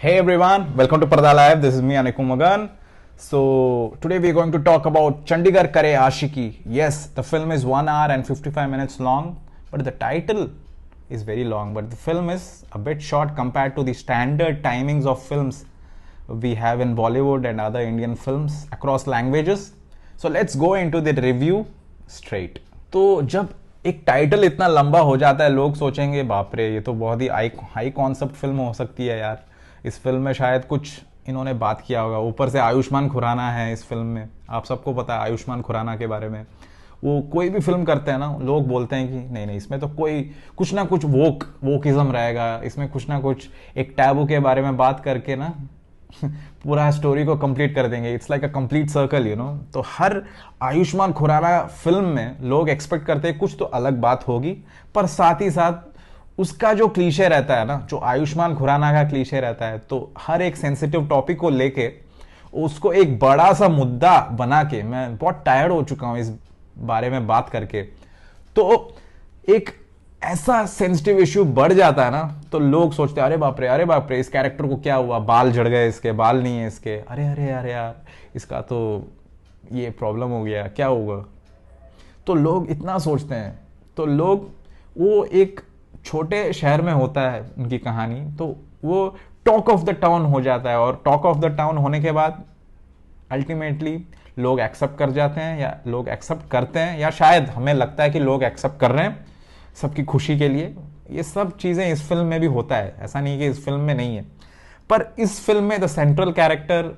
Hey everyone, welcome to PARDAAH Live. This is me, Anai Komagan. So today we are going to talk about Chandigarh Kare Aashiqui. Yes, the film is 1 hour and 55 minutes long, but the title is very long. But the film is a bit short compared to the standard timings of films we have in Bollywood and other Indian films across languages. So let's go into the review straight. तो जब एक title इतना लंबा हो जाता है लोग सोचेंगे बाप रे ये तो बहुत ही हाई कॉन्सेप्ट फिल्म हो सकती है यार. इस फिल्म में शायद कुछ इन्होंने बात किया होगा. ऊपर से आयुष्मान खुराना है इस फिल्म में. आप सबको पता है आयुष्मान खुराना के बारे में. वो कोई भी फिल्म करते हैं ना लोग बोलते हैं कि नहीं नहीं इसमें तो कोई कुछ ना कुछ वोकिज्म रहेगा. इसमें कुछ ना कुछ एक टैबू के बारे में बात करके ना पूरा स्टोरी को कंप्लीट कर देंगे. It's like a complete circle you know. तो हर आयुष्मान खुराना फिल्म में लोग एक्सपेक्ट करते हैं कुछ तो अलग बात होगी, पर साथ ही साथ उसका जो क्लीशे रहता है ना, जो आयुष्मान खुराना का क्लीशे रहता है, तो हर एक सेंसिटिव टॉपिक को लेके उसको एक बड़ा सा मुद्दा बना के मैं बहुत टायर्ड हो चुका हूं इस बारे में बात करके. तो एक ऐसा सेंसिटिव इश्यू बढ़ जाता है ना तो लोग सोचते हैं अरे बाप रे इस कैरेक्टर को क्या हुआ, बाल झड़ गए, इसके बाल नहीं है इसके, अरे यार इसका तो ये प्रॉब्लम हो गया, क्या होगा. तो लोग इतना सोचते हैं. तो लोग वो एक छोटे शहर में होता है उनकी कहानी, तो वो टॉक ऑफ द टाउन हो जाता है. और टॉक ऑफ द टाउन होने के बाद अल्टीमेटली लोग एक्सेप्ट कर जाते हैं या लोग एक्सेप्ट करते हैं, या शायद हमें लगता है कि लोग एक्सेप्ट कर रहे हैं सबकी खुशी के लिए. ये सब चीज़ें इस फिल्म में भी होता है, ऐसा नहीं कि इस फिल्म में नहीं है. पर इस फिल्म में द सेंट्रल कैरेक्टर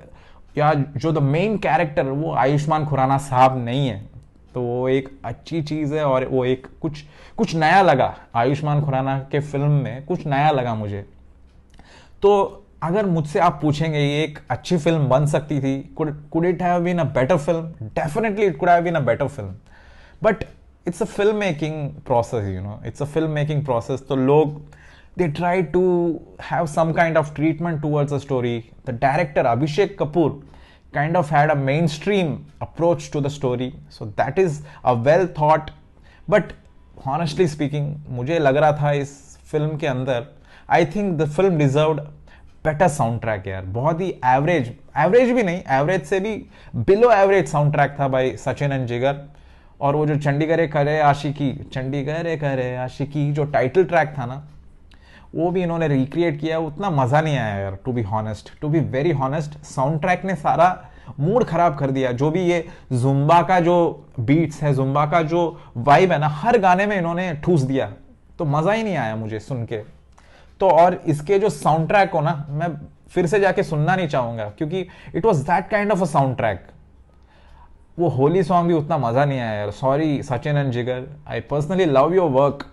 या जो द मेन कैरेक्टर वो आयुष्मान खुराना साहब नहीं है. तो वो एक अच्छी चीज़ है और वो एक कुछ नया लगा आयुष्मान खुराना के फिल्म में, कुछ नया लगा मुझे. तो अगर मुझसे आप पूछेंगे ये एक अच्छी फिल्म बन सकती थी, could it have been a better film, definitely it could have been a better film. But it's a filmmaking process, you know, it's a filmmaking process. So log they try to have some kind of treatment towards the story. The director Abhishek Kapoor kind of had a mainstream approach to the story, so that is a well thought. But honestly speaking मुझे लग रहा था इस film के अंदर I think the film deserved better soundtrack यार. बहुत ही average भी नहीं, एवरेज से भी बिलो एवरेज साउंड ट्रैक था भाई सचिन एंड जिगर. और वो जो चंडीगढ़ करे आशिकी जो टाइटल ट्रैक था ना, वो भी इन्होंने रिक्रिएट किया. उतना मज़ा नहीं आया यार, to be very honest. Soundtrack ने सारा मूड खराब कर दिया. जो भी ये जुम्बा का जो बीट्स है, जुम्बा का जो वाइब है ना, हर गाने में इन्होंने ठूस दिया. तो मज़ा ही नहीं आया मुझे सुन के. तो और इसके जो साउंड ट्रैक हो ना, मैं फिर से जाके सुनना नहीं चाहूँगा, क्योंकि it was that kind of a sound track. वो होली सॉन्ग भी उतना मज़ा नहीं आया यार. सॉरी सचिन एंड जिगर, I personally love your work.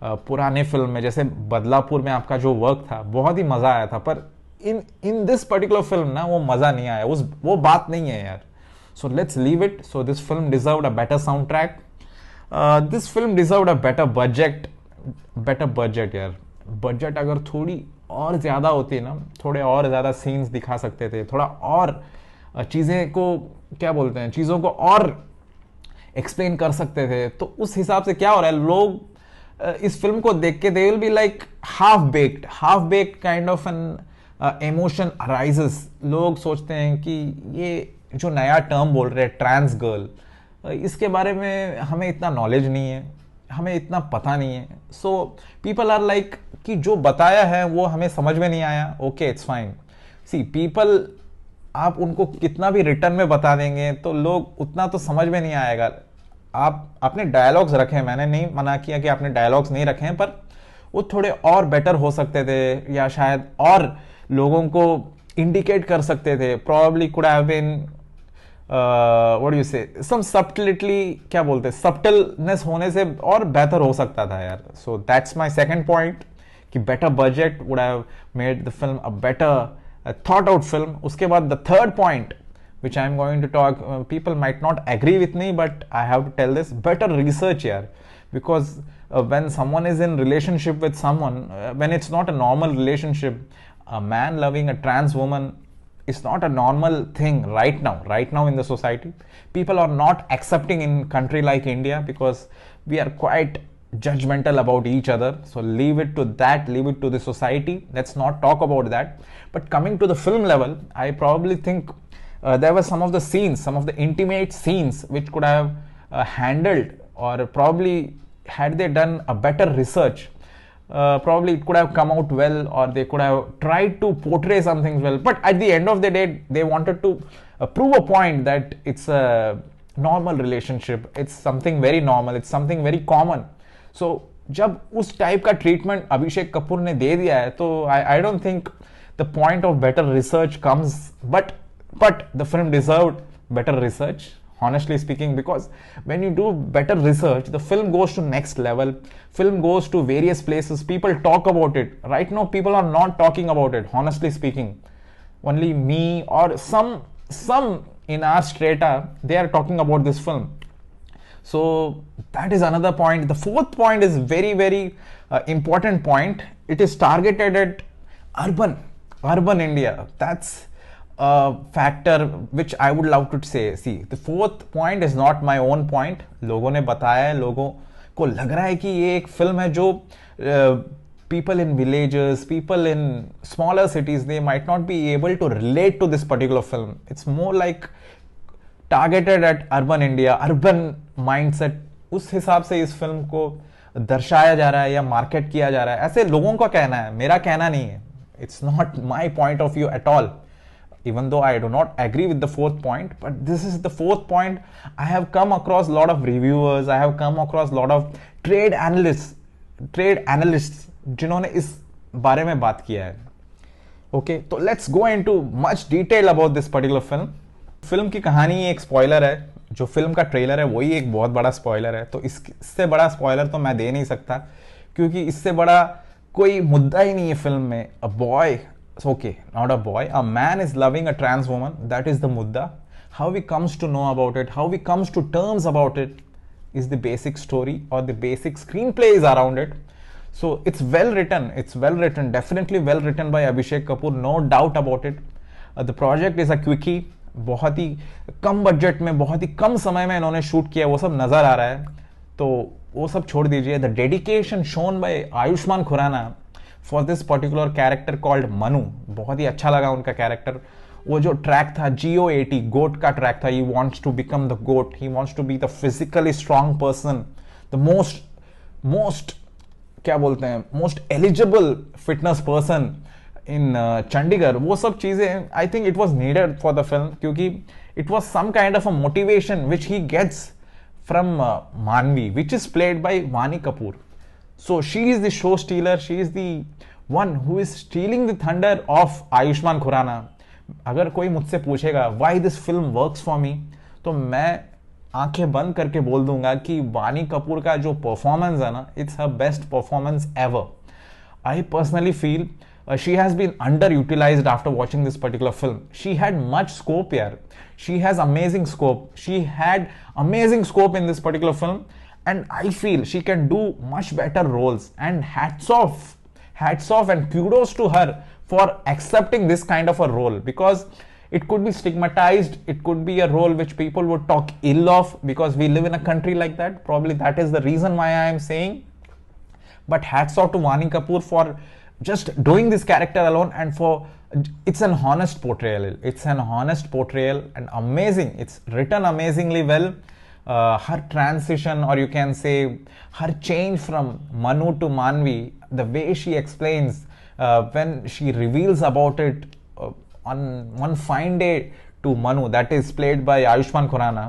पुराने फिल्म में जैसे बदलापुर में आपका जो वर्क था बहुत ही मज़ा आया था, पर इन दिस पर्टिकुलर फिल्म ना वो मज़ा नहीं आया. वो बात नहीं है यार. So let's leave it. So this film deserved a better sound track. This film deserved a better budget यार. बजट अगर थोड़ी और ज़्यादा होती ना, थोड़े और ज़्यादा सीन्स दिखा सकते थे, थोड़ा और चीज़ें को क्या बोलते हैं, चीज़ों को और एक्सप्लेन कर सकते थे. तो उस हिसाब से क्या हो रहा है, लोग इस फिल्म को देख के they will be like half baked kind of an emotion arises. लोग सोचते हैं कि ये जो नया टर्म बोल रहे हैं ट्रांस गर्ल, इसके बारे में हमें इतना नॉलेज नहीं है, हमें इतना पता नहीं है. सो पीपल आर लाइक कि जो बताया है वो हमें समझ में नहीं आया. Okay it's fine. See people, आप उनको कितना भी रिटर्न में बता देंगे तो लोग उतना तो समझ में नहीं आएगा. आप अपने डायलॉग्स रखें, मैंने नहीं मना किया कि आपने डायलॉग्स नहीं रखे हैं, पर वो थोड़े और बेटर हो सकते थे, या शायद और लोगों को इंडिकेट कर सकते थे. Probably could have been what you say some सब्टिलिटी, क्या बोलते हैं, सब्टलनेस होने से और बेहतर हो सकता था यार. So that's my second point कि better budget would have made the film a better thought out film. उसके बाद the third point which I am going to talk, people might not agree with me but I have to tell this, better research यार. Because when someone is in relationship with someone, when it's not a normal relationship, a man loving a trans woman is not a normal thing right now in the society. People are not accepting in country like India because we are quite judgmental about each other. So leave it to that, leave it to the society. Let's not talk about that. But coming to the film level, I probably think there were some of the scenes, some of the intimate scenes which could have handled, or probably had they done a better research, probably it could have come out well, or they could have tried to portray something well. But at the end of the day, they wanted to prove a point that it's a normal relationship, it's something very normal, it's something very common. So जब उस type का treatment Abhishek Kapoor ने दे दिया है, तो I don't think the point of better research comes, but the film deserved better research, honestly speaking, because when you do better research, the film goes to next level, film goes to various places, people talk about it. Right now people are not talking about it, honestly speaking. Only me or some in our strata, they are talking about this film. So that is another point. The fourth point is very, very important point. It is targeted at urban India. That's a factor which I would love to say. See, the fourth point is not my own point. लोगों ने बताया है, लोगों को लग रहा है कि ये एक फिल्म है जो people in villages, people in smaller cities, they might not be able to relate to this particular film. It's more like targeted at urban India, urban mindset. उस हिसाब से इस फिल्म को दर्शाया जा रहा है या मार्केट किया जा रहा है, ऐसे लोगों का कहना है, मेरा कहना नहीं है. It's not my point of view at all. Even though I do not agree with the fourth point, but this is the fourth point. I have come across a lot of reviewers, I have come across a lot of trade analysts जिन्होंने इस बारे में बात किया है. Okay, तो let's go into much detail about this particular film. Film की कहानी एक स्पॉइलर है, जो फिल्म का ट्रेलर है वही एक बहुत बड़ा स्पॉइलर है. तो इससे बड़ा स्पॉइलर तो मैं दे नहीं सकता, क्योंकि इससे बड़ा कोई मुद्दा ही नहीं है फिल्म में. A boy, okay, not a boy, a man is loving a trans woman, that is the mudda. How he comes to know about it, how he comes to terms about it, is the basic story, or the basic screenplay is around it. So it's well written, definitely well written by Abhishek Kapoor, no doubt about it. The project is a quickie, बहुत ही कम budget में, बहुत ही कम समय में इन्होंने shoot किया, वो सब नजर आ रहा है. तो वो सब छोड़ दीजिए. The dedication shown by Ayushmann Khurrana for this particular character called Manu, बहुत ही अच्छा लगा उनका कैरेक्टर. वो जो ट्रैक था GOAT, गोट का ट्रैक था, he wants to become the GOAT, he wants to be the physically strong person, the most क्या बोलते हैं, most eligible fitness person in Chandigarh. वो सब चीजें I think it was needed for the film, क्योंकि it was some kind of a motivation which he gets from Manvi, which is played by वानी Kapoor. So she is the show stealer, she is the one who is stealing the thunder of Ayushmann Khurrana. अगर कोई मुझसे पूछेगा why this film works for me, तो मैं आंखें बंद करके बोल दूंगा कि वानी कपूर का जो परफॉर्मेंस है ना, it's her best performance ever. I personally feel she has been underutilized after watching this particular film. She had much scope here. She has amazing scope. She had amazing scope in this particular film. And I feel she can do much better roles, and hats off and kudos to her for accepting this kind of a role, because it could be stigmatized, it could be a role which people would talk ill of, because we live in a country like that. Probably that is the reason why I am saying. But hats off to Vaani Kapoor for just doing this character alone, and for it's an honest portrayal, and amazing. It's written amazingly well. Her transition, or you can say her change from Manu to Manvi, the way she explains when she reveals about it on one fine day to Manu, that is played by Ayushmann Khurrana.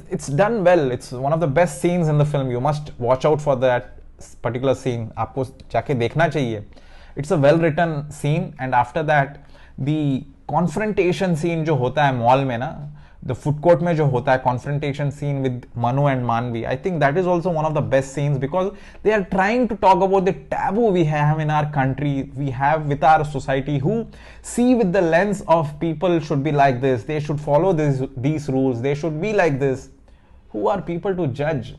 It's done well. It's one of the best scenes in the film. You must watch out for that particular scene. आपको जाके देखना चाहिए. It's a well written scene, and after that the confrontation scene जो होता है mall में ना, the food court में जो होता है confrontation scene with Manu and Manvi, I think that is also one of the best scenes, because they are trying to talk about the taboo we have in our country, we have with our society, who see with the lens of people should be like this, they should follow these rules, they should be like this. Who are people to judge?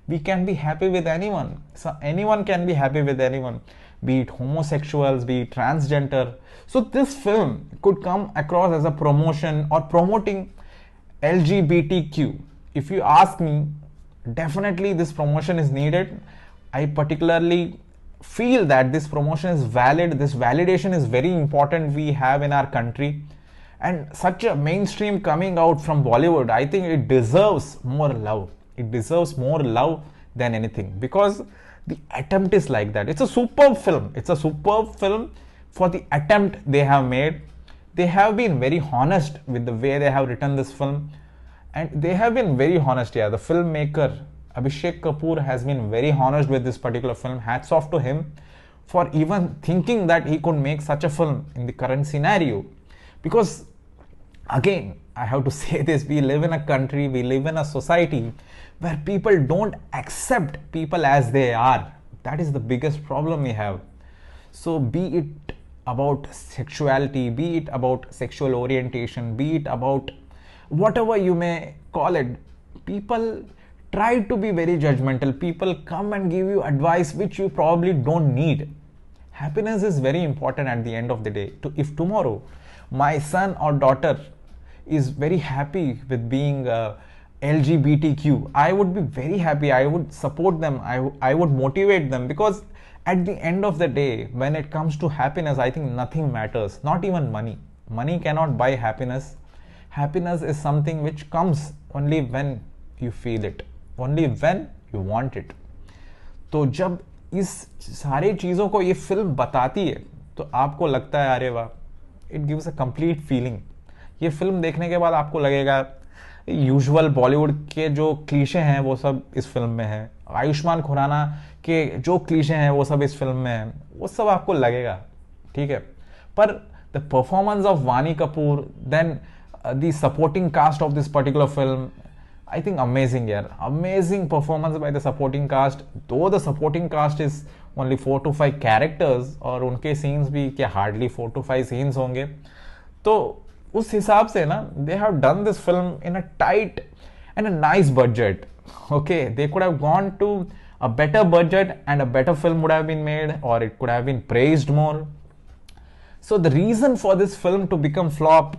We can be happy with anyone. So anyone can be happy with anyone, be it homosexuals, be it transgender. So this film could come across as a promotion or promoting LGBTQ. If you ask me, definitely this promotion is needed. I particularly feel that this promotion is valid. This validation is very important we have in our country. And such a mainstream coming out from Bollywood, I think it deserves more love. It deserves more love than anything, because the attempt is like that. It's a superb film. It's a superb film for the attempt they have made. They have been very honest with the way they have written this film, and they have been very honest. Yeah, the filmmaker Abhishek Kapoor has been very honest with this particular film. Hats off to him for even thinking that he could make such a film in the current scenario. Because again, I have to say this, we live in a country, we live in a society where people don't accept people as they are. That is the biggest problem we have. So be it about sexuality, be it about sexual orientation, be it about whatever you may call it, people try to be very judgmental. People come and give you advice which you probably don't need. Happiness is very important at the end of the day. If tomorrow my son or daughter is very happy with being LGBTQ, I would be very happy. I would support them. I would motivate them, because at the end of the day, when it comes to happiness, I think nothing matters, not even money. Money cannot buy happiness. Happiness is something which comes only when you feel it, only when you want it. तो जब इस सारी चीज़ों को ये film बताती है तो आपको लगता है अरे वाह, it gives a complete feeling. ये फिल्म देखने के बाद आपको लगेगा यूजुअल बॉलीवुड के जो क्लीशे हैं वो सब इस फिल्म में है. आयुष्मान खुराना के जो क्लीशे हैं वो सब इस फिल्म में है, वो सब आपको लगेगा, ठीक है. पर the performance of Vaani Kapoor, then the supporting cast of this particular film, I think amazing, yeah. Amazing performance by the supporting cast. Though the supporting cast is only 4 to 5 characters, और उनके scenes भी क्या hardly 4 to 5 scenes होंगे, तो उस हिसाब से ना they have done this film in a tight and a nice budget. Okay, they could have gone to a better budget and a better film would have been made, or it could have been praised more. So the reason for this film to become flop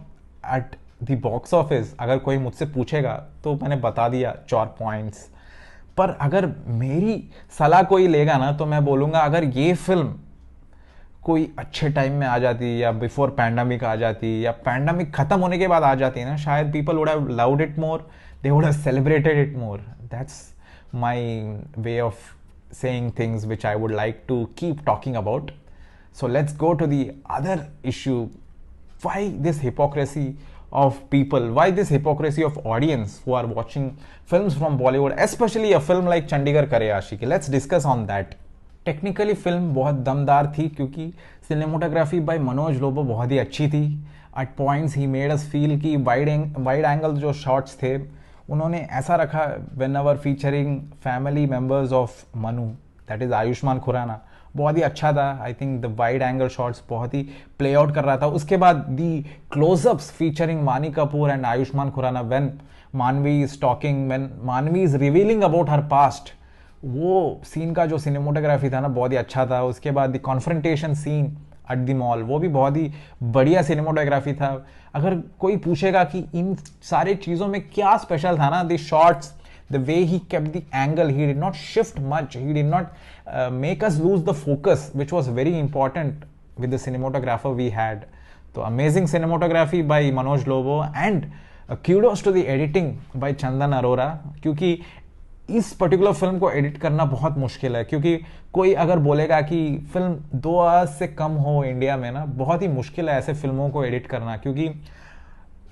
at the box office, अगर कोई मुझसे पूछेगा तो मैंने बता दिया 4 points. पर अगर मेरी सलाह कोई लेगा ना तो मैं बोलूँगा, अगर ये फिल्म कोई अच्छे टाइम में आ जाती, या बिफोर पैंडमिक आ जाती, या पैंडमिक खत्म होने के बाद आ जाती ना, शायद people would have loved it more, they would have celebrated it more. That's my way of saying things which I would like to keep talking about. So let's go to the other issue. Why this hypocrisy of people, why this hypocrisy of audience who are watching films from Bollywood, especially a film like Chandigarh Kare Aashiqui? Let's discuss on that. Technically film बहुत दमदार थी, क्योंकि cinematography bye Manoj Lobo बहुत ही अच्छी थी. At points he made us feel कि wide angle जो शॉट्स थे उन्होंने ऐसा रखा whenever featuring family members of Manu, that is Ayushmann Khurrana, बहुत ही अच्छा था. I think the wide angle shots बहुत ही प्ले आउट कर रहा था. उसके बाद दी क्लोजअप्स फीचरिंग वानी कपूर एंड आयुष्मान खुराना, व्हेन मानवी इज टॉकिंग, व्हेन मानवी is revealing about her past, वो सीन का जो सिनेमोटोग्राफी था ना बहुत ही अच्छा था. उसके बाद the confrontation scene at the mall, वो भी बहुत ही बढ़िया सिनेमोटोग्राफी था. अगर कोई पूछेगा कि इन सारे चीज़ों में क्या स्पेशल था ना, the shots, the way he kept the angle, he did not shift much, he did not make us lose the focus, which was very important with the cinematographer we had. So amazing cinematography by Manoj Lobo, and kudos to the editing by Chandan Arora, क्योंकि इस particular film को edit करना बहुत मुश्किल है. क्योंकि कोई अगर बोलेगा कि फिल्म 2 आवर्स से कम हो इंडिया में ना, बहुत ही मुश्किल है ऐसे फिल्मों को एडिट करना. क्योंकि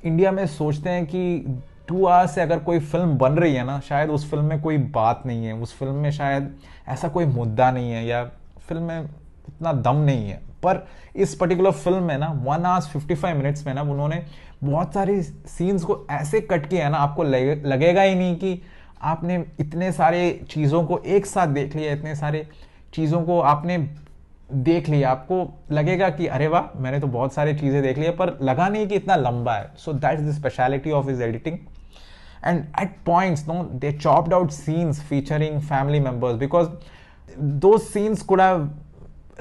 इंडिया में सोचते हैं कि 2 आवर्स से अगर कोई फिल्म बन रही है ना, शायद उस फिल्म में कोई बात नहीं है, उस फिल्म में शायद ऐसा कोई मुद्दा नहीं है, या फिल्म में इतना दम नहीं है. पर इस पर्टिकुलर फिल्म में ना 1 आवर्स 55 मिनट्स में ना उन्होंने बहुत सारी सीन्स को ऐसे कट किया है ना, आपको लगेगा ही नहीं कि आपने इतने सारे चीज़ों को एक साथ देख लिया, इतने सारे चीज़ों को आपने देख लिया. आपको लगेगा कि अरे वाह, मैंने तो बहुत सारी चीज़ें देख ली है, पर लगा नहीं कि इतना लंबा है. So that is the speciality of his editing. And at points, no, they chopped out scenes featuring family members, because those scenes could have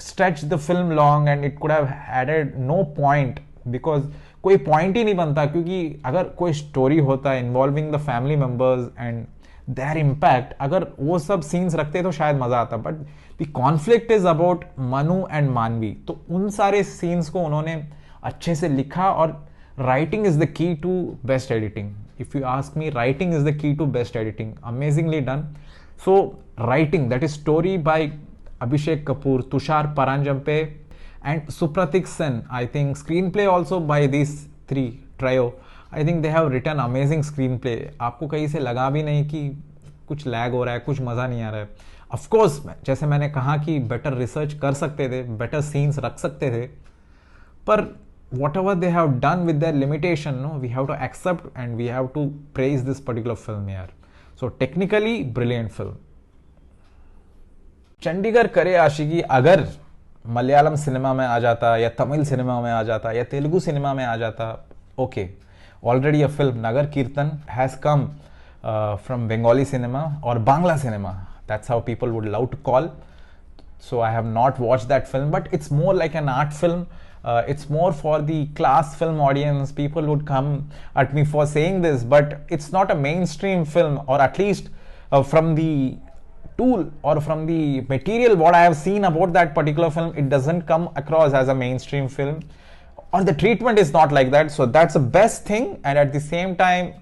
stretched the film long and it could have added no point, because कोई point ही नहीं बनता. क्योंकि अगर कोई story होता involving the family members and their impact, अगर वो सब सीन्स रखते तो शायद मजा आता. But the conflict is about Manu and मानवी, तो उन सारे सीन्स को उन्होंने अच्छे से लिखा. और writing is the key to best editing. If you ask me, writing is the key to best editing. Amazingly done. So writing, that is story by Abhishek Kapoor, Tushar Paranjape and Supratik Sen. I think screenplay also by these three trio. I think they have written amazing screenplay. आपको कहीं से लगा भी नहीं कि कुछ lag हो रहा है, कुछ मज़ा नहीं आ रहा है. Of course, जैसे मैंने कहा कि बेटर रिसर्च कर सकते थे, बेटर सीन्स रख सकते थे, पर whatever they have done with their limitation, no, we have to accept and we have to praise this particular film here. So technically, brilliant film. Chandigarh Kare आशिकी अगर मलयालम सिनेमा में आ जाता, या तमिल सिनेमा में आ जाता, या तेलुगु सिनेमा में आ जाता, okay. Already a film Nagar Kirtan has come from Bengali cinema और Bangla cinema. That's how people would love to call. So I have not watch that film, but it's more like an art film. It's more for the class film audience. People would come at me for saying this, but it's not a mainstream film, or at least from the tool or from the material what I have seen about that particular film, it doesn't come across as a mainstream film, or the treatment is not like that. So that's the best thing, and at the same time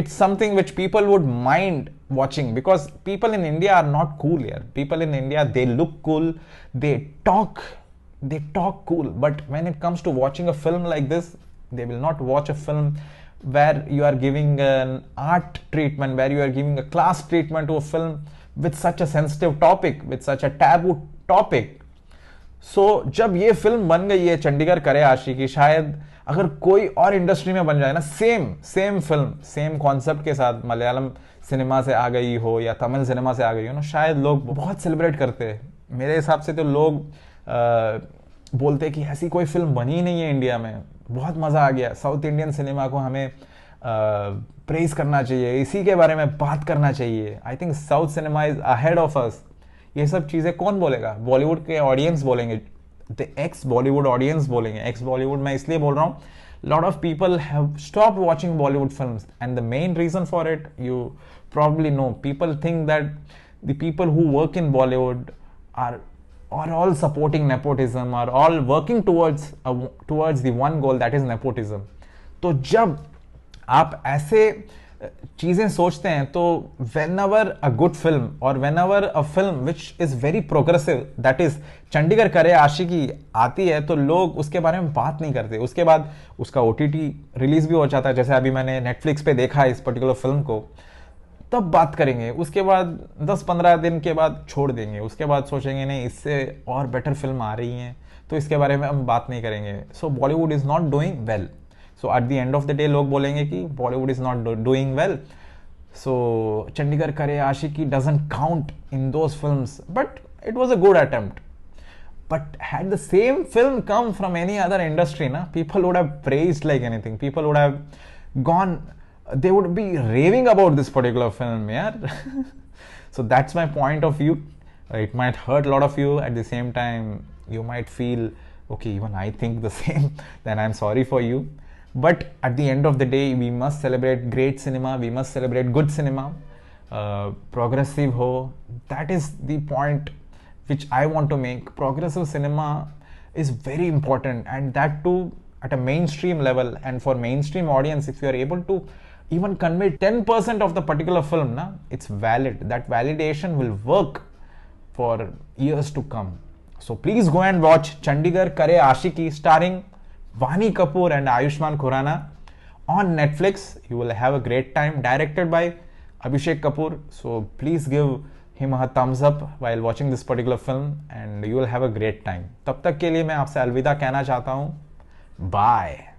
it's something which people would mind watching, because people in India are not cool here. People in India, they look cool, they talk cool, but when it comes to watching a film like this, they will not watch a film where you are giving an art treatment, where you are giving a class treatment to a film with such a sensitive topic, with such a taboo topic. So जब ये film बन गई है चंडीगढ़ करे आशिकी, शायद अगर कोई और industry में बन जाए ना, सेम फिल्म सेम कॉन्सेप्ट के साथ मलयालम सिनेमा से आ गई हो या तमिल सिनेमा से आ गई हो ना, शायद लोग बहुत सेलिब्रेट करते हैं. मेरे हिसाब से तो लोग बोलते कि ऐसी कोई फिल्म बनी नहीं है इंडिया में, बहुत मज़ा आ गया. साउथ इंडियन सिनेमा को हमें प्रेज करना चाहिए, इसी के बारे में बात करना चाहिए. I think South cinema is ahead of us. ये सब चीज़ें कौन बोलेगा? बॉलीवुड के ऑडियंस बोलेंगे, द एक्स बॉलीवुड ऑडियंस बोलेंगे. एक्स बॉलीवुड मैं इसलिए बोल रहा हूँ, lot of people have stopped watching Bollywood films, and the main reason for it, you probably know, people think that the people who work in Bollywood are all supporting nepotism, are all working towards the one goal, that is nepotism. तो जब आप ऐसे चीज़ें सोचते हैं, तो whenever a good film or whenever a film which is very progressive, that is Chandigarh Kare आशिकी आती है, तो लोग उसके बारे में बात नहीं करते. उसके बाद उसका OTT रिलीज भी हो जाता है, जैसे अभी मैंने नेटफ्लिक्स पे देखा इस पर्टिकुलर फिल्म को, तब बात करेंगे. उसके बाद 10-15 दिन के बाद छोड़ देंगे. उसके बाद सोचेंगे नहीं, इससे और बेटर फिल्म आ रही हैं, तो इसके बारे में हम बात नहीं करेंगे. So Bollywood is not doing well. So at the end of the day लोग बोलेंगे कि Bollywood is not doing well. So Chandigarh Kare Aashiqui doesn't count in those films, but it was a good attempt. But had the same film come from any other industry, na, people would have praised like anything. People would have gone, they would be raving about this particular film, yeah. So that's my point of view. It might hurt a lot of you. At the same time, you might feel, okay, even I think the same. Then I'm sorry for you. But at the end of the day, we must celebrate great cinema. We must celebrate good cinema. Progressive ho. That is the point which I want to make. Progressive cinema is very important, and that too at a mainstream level. And for mainstream audience, if you are able to even convey 10% of the particular film, na, it's valid. That validation will work for years to come. So please go and watch Chandigarh Kare Aashiqui, starring Vaani Kapoor and Ayushmann Khurrana on Netflix. You will have a great time. Directed by Abhishek Kapoor. So please give him a thumbs up while watching this particular film, and you will have a great time. तब तक के लिए मैं आपसे अलविदा कहना चाहता हूँ. Bye.